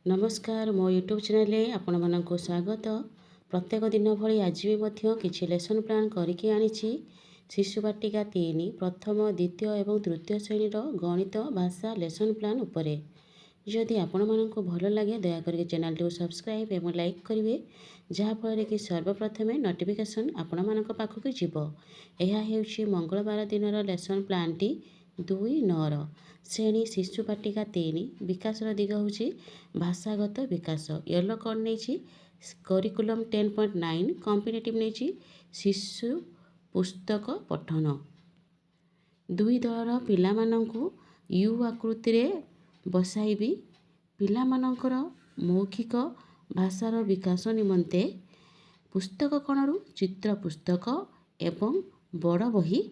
नमस्कार मो YouTube channel आपण मानक स्वागत। प्रत्येक दिन भली आज भी किसी लेसन प्लान करके आनी शिशु बाटिका 3 प्रथम द्वितीय एवं तृतीय श्रेणीर गणित भाषा लेसन प्लान उपरे। जदि आपण मानक भल लगे दयाकोरी चैनल टी सब्सक्राइब एवं लाइक करेंगे जहाँफल कि सर्वप्रथम नोटिफिकेशन आपण मानक पाखक जीव। यह मंगलवार दिन लेसन प्लान टी 2-9 श्रेणी शिशु बाटिका 3 विकास दिग हूँ भाषागत विकास। येलो कौन नहीं करिकुलम 10.9 कॉम्पिटिटिव नहीं शिशु पुस्तक पठन। दुई दलर पिला मानंकु यू आकृति रे बसाइबी पिला मानंकर मौखिक भाषार विकास निमंते पुस्तक कणरू चित्र पुस्तक एवं बड़ बही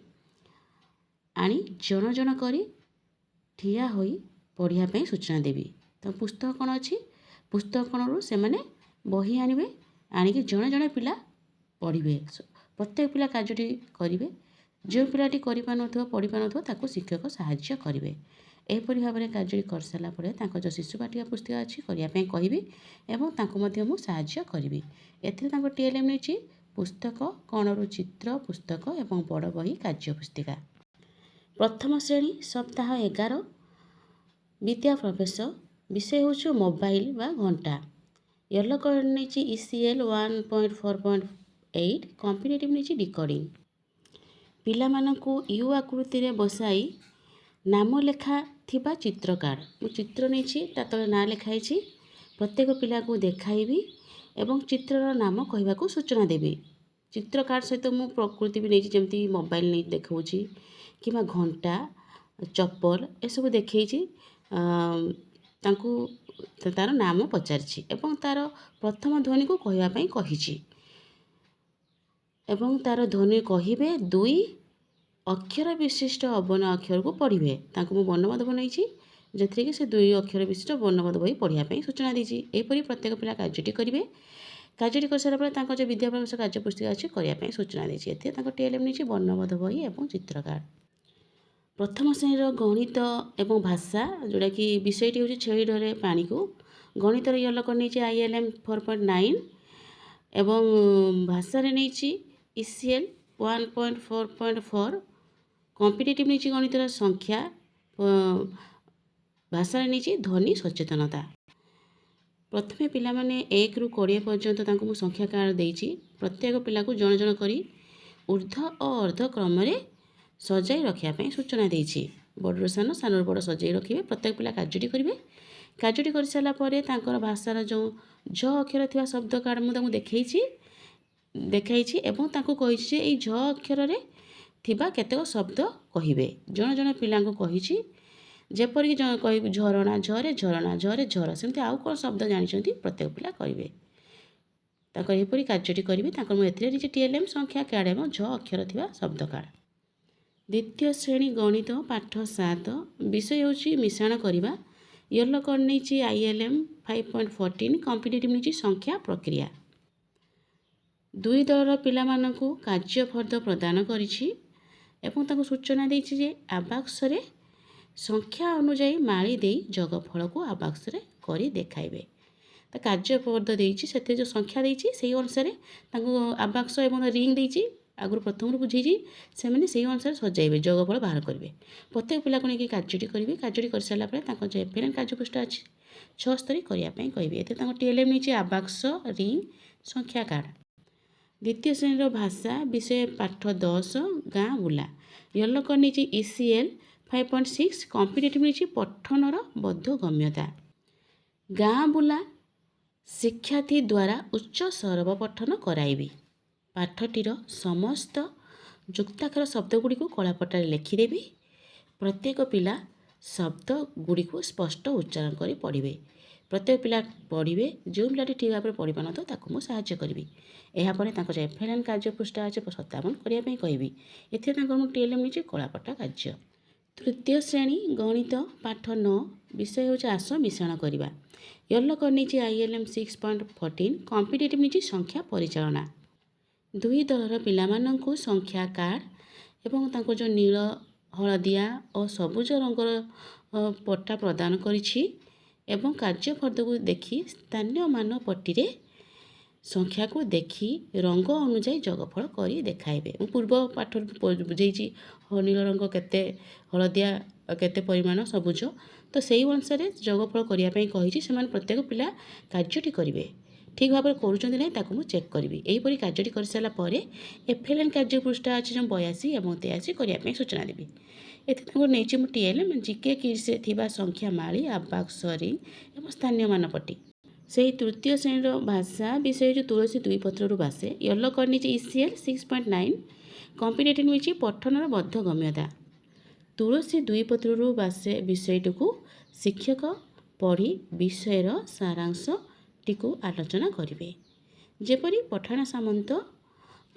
आनी जन जन करी ठिया होई पढ़िया पे सूचना देवी। तो पुस्तक कौन अच्छी पुस्तक कणरू से मैंने बही आनबे आणिकी जड़े जड़े पिला पढ़े प्रत्येक पिला कार्य करेंगे जो पिलाटी पढ़ी पार शिक्षक साहाय्य करेंगे। एहपरी भाव में कार्य कर सारापर जो शिशु बाटिका पुस्तिका अच्छी करने कहबी एवं साहाय्य करी। एथिरे टीएलएम नहीं पुस्तक कणरू चित्र पुस्तक एवं बड़ बही कार्य पुस्तिका। प्रथम श्रेणी सप्ताह 11 विद्या प्रवेश विषय हूँ मोबाइल बा घंटा। येलो कलर नहीं ECL 1.4.8 कॉम्पिटिटिव नहीं डिकोडिंग। पिला मानंकु यू आकृति रे बसाई नाम लेखा थिबा चित्र कार्ड मु चित्र नहीं तले ना लिखाई प्रत्येक पिला को देखाइबी एवं चित्रर नाम कहवा को सूचना देवी। चित्र कार्ड सहित मु प्रकृति भी नहीं जमती मोबाइल नहीं देखी कि घंटा चप्पल एसबू देखी तार नाम पचारि एवं तार प्रथम ध्वनि को कहवाई कही एवं तार ध्वनि कहे 2 अक्षर विशिष्ट अवन अक्षर को पढ़े मु वर्णबोध बनई जे कि से 2 अक्षर विशिष्ट वर्णबोध बही पढ़ाई सूचना देती। यहपरी प्रत्येक पिला कार्यटी करेंगे कार्य कर सारापर जो विद्या प्रवेश कार्य पुस्तिका अच्छी करने सूचना देती। टीएलएम नहीं वर्णबोध बही और चित्र कार्ड। प्रथम श्रेणीर गणित एवं भाषा जोड़ा कि विषयटी हूँ छेली डरे पानी को। गणित येलो कर नहीं ILM 4.9 एवं भाषा नहीं ECL 1.4.4 कॉम्पिटिटिव नहीं गणितर संख्या भाषा नहीं ध्वनि सचेतनता। प्रथमे पिला माने 1 ରୁ 20 पर्यंत तांको संख्या कार्ड देइछि। प्रत्येक पिला को जन जन करी ऊर्ध्व और अर्ध क्रम रे सजाई रखापी सूचना देइछि। बड़ सान सान बड़ सजाई रखिए प्रत्येक पिला कार्यटी करेंगे। कार्यटी कर सारापर भाषार जो झ अक्षर थी शब्द कार्ड मुझे देखाई एवं कही झ अक्षर रे थिबा केतेक शब्द कहिबे जन जन पिला कही जेपरिक कह झरणा झरे झरणा झरे झर सेमती आउ कौन शब्द जानते प्रत्येक पिला करेंगे। यहपरी कार्यटी करेंगे टीएलएम संख्या कार्ड एवं झ अक्षर थी शब्द कार्ड। द्वितीय श्रेणी गणित पाठ 7 विषय हूँ मिश्रण करवा। येलो कौन नहीं ILM 5.14 कॉम्पिटिटिव नहीं संख्या प्रक्रिया। दुई दलर पिला मानंकु कार्य फर्द प्रदान करिछि एवं सूचना देछि जे आबाक्स रे संख्या अनुଯାयी माली दे जगफल को आबाक्स रे करी देखाइबे। तो कार्य फर्द देछि सेते जो संख्या देछि सेही अनुसार आबाक्स एवं रिंग देछि आगु प्रथम बुझे से मैंने से अनुसार सजाइबे जगफल बाहर करेंगे। प्रत्येक पिला को लेकिन कार्यटी करेंगे। कार्यटी कर सारापर जो एफएलएन कार्यपृष्ठा अच्छी 76 करने कहे। ये टीएलएम नहीं आबाक्स रिंग संख्या कार्ड। द्वितीय श्रेणीर भाषा विषय पाठ 10 गाँ बुला। येलो कर नहीं ECL 5.6 कॉम्पिटिटिव नहीं पठनर बोधगम्यता। गाँ बुला शिक्षार्थी द्वारा उच्च सरव पठन कराइबी। पाठटीर समस्त युक्ताक्षर शब्द गुड़ी को कलापटारे लिखिदेवी। प्रत्येक पिला शब्द गुड़ी को स्पष्ट उच्चारण कर पढ़े। प्रत्येक पिला पढ़े जो पिलाटी ठीक भाव में पढ़ी पार न साहाय्य करी। यापर जो एफएलएन कार्यपृष्ठा अच्छे 57 करने कहबी। एथेर टीएलएम नहीं कलापटा कार्य। तृतीय श्रेणी गणित पाठ 9 विषय हूँ आस मिश्रण करवा। येलो कर नहीं ILM 6.14 कॉम्पिटिटिव नहीं संख्या परिचालना। दुई दलर पिला मानंकु संख्या कार्ड एवं तांको जो नील हलदिया और सबुज रंगर पट्टा प्रदान करिछि ଏବଂ କାର୍ଯ୍ୟ ଫର୍ଦ୍ଦକୁ ଦେଖି ସ୍ଥାନୀୟମାନ ପଟ୍ଟିରେ ସଂଖ୍ୟାକୁ ଦେଖି ରଙ୍ଗ ଅନୁଯାୟୀ ଯୋଗଫଳ କରି ଦେଖାଇବେ। ମୁଁ ପୂର୍ବ ପାଠରୁ ବୁଝେଇଛି ନୀଳ ରଙ୍ଗ କେତେ, ହଳଦିଆ କେତେ ପରିମାଣ, ସବୁଜ। ତ ସେଇ ଅନୁସାରେ ଯୋଗଫଳ କରିବା ପାଇଁ କହିଛି। ସେମାନେ ପ୍ରତ୍ୟେକ ପିଲା କାର୍ଯ୍ୟଟି କରିବେ। ଠିକ୍ ଭାବରେ କରୁଛନ୍ତି ନାହିଁ ତାକୁ ମୁଁ ଚେକ୍ କରିବି। ଏହିପରି କାର୍ଯ୍ୟଟି କରିସାରିଲା ପରେ ଏଫ୍ଏଲ୍ଏନ୍ କାର୍ଯ୍ୟ ପୃଷ୍ଠା ଅଛି ଯେଉଁ 82 ଏବଂ 83 କରିବା ପାଇଁ ସୂଚନା ଦେବି। ଏଥିରେ ତାଙ୍କୁ ନେଇଛି ମୁଁ ଟିଏଲ୍ଏମ୍, ଜିକେ କିଡ୍ସରେ ଥିବା ସଂଖ୍ୟା ମାଳି, ଆବାକ୍ଷରୀ ଏବଂ ସ୍ଥାନୀୟମାନ ପଟ୍ଟି। ସେହି ତୃତୀୟ ଶ୍ରେଣୀର ଭାଷା ବିଷୟ ଯେଉଁ ତୁଳସୀ ଦୁଇ ପତ୍ରରୁ ବାସେ, ୟେଲୋ କରି ନେଇଛି ECL 6.9। କମ୍ପିଟେଟିଭ୍ ନେଇଛି ପଠନର ବୋଧଗମ୍ୟତା। ତୁଳସୀ ଦୁଇ ପତ୍ରରୁ ବାସେ ବିଷୟଟିକୁ ଶିକ୍ଷକ ପଢ଼ି ବିଷୟର ସାରାଂଶଟିକୁ ଆଲୋଚନା କରିବେ। ଯେପରି ପଠାଣ ସାମନ୍ତ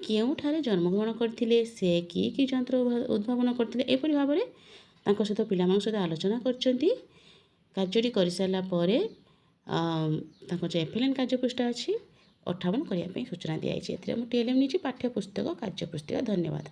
କେଉଁଠାରେ ଜନ୍ମଗ୍ରହଣ କରିଥିଲେ, ସେ କି ଯନ୍ତ୍ର ଉଦ୍ଭାବନ କରିଥିଲେ, ଏପରି ଭାବରେ ତାଙ୍କ ସହିତ ପିଲାମାନଙ୍କ ସହିତ ଆଲୋଚନା କରିଛନ୍ତି। କାର୍ଯ୍ୟଟି କରିସାରିଲା ପରେ ତାଙ୍କ ଯେଉଁ ଏଫ୍ଏଲ୍ଏନ୍ କାର୍ଯ୍ୟପୃଷ୍ଠା ଅଛି 58 କରିବା ପାଇଁ ସୂଚନା ଦିଆଯାଇଛି। ଏଥିରେ ମୁଁ ଟିଏଲ୍ଏମ୍ ନେଇଛି ପାଠ୍ୟପୁସ୍ତକ କାର୍ଯ୍ୟପୁସ୍ତିକା। ଧନ୍ୟବାଦ।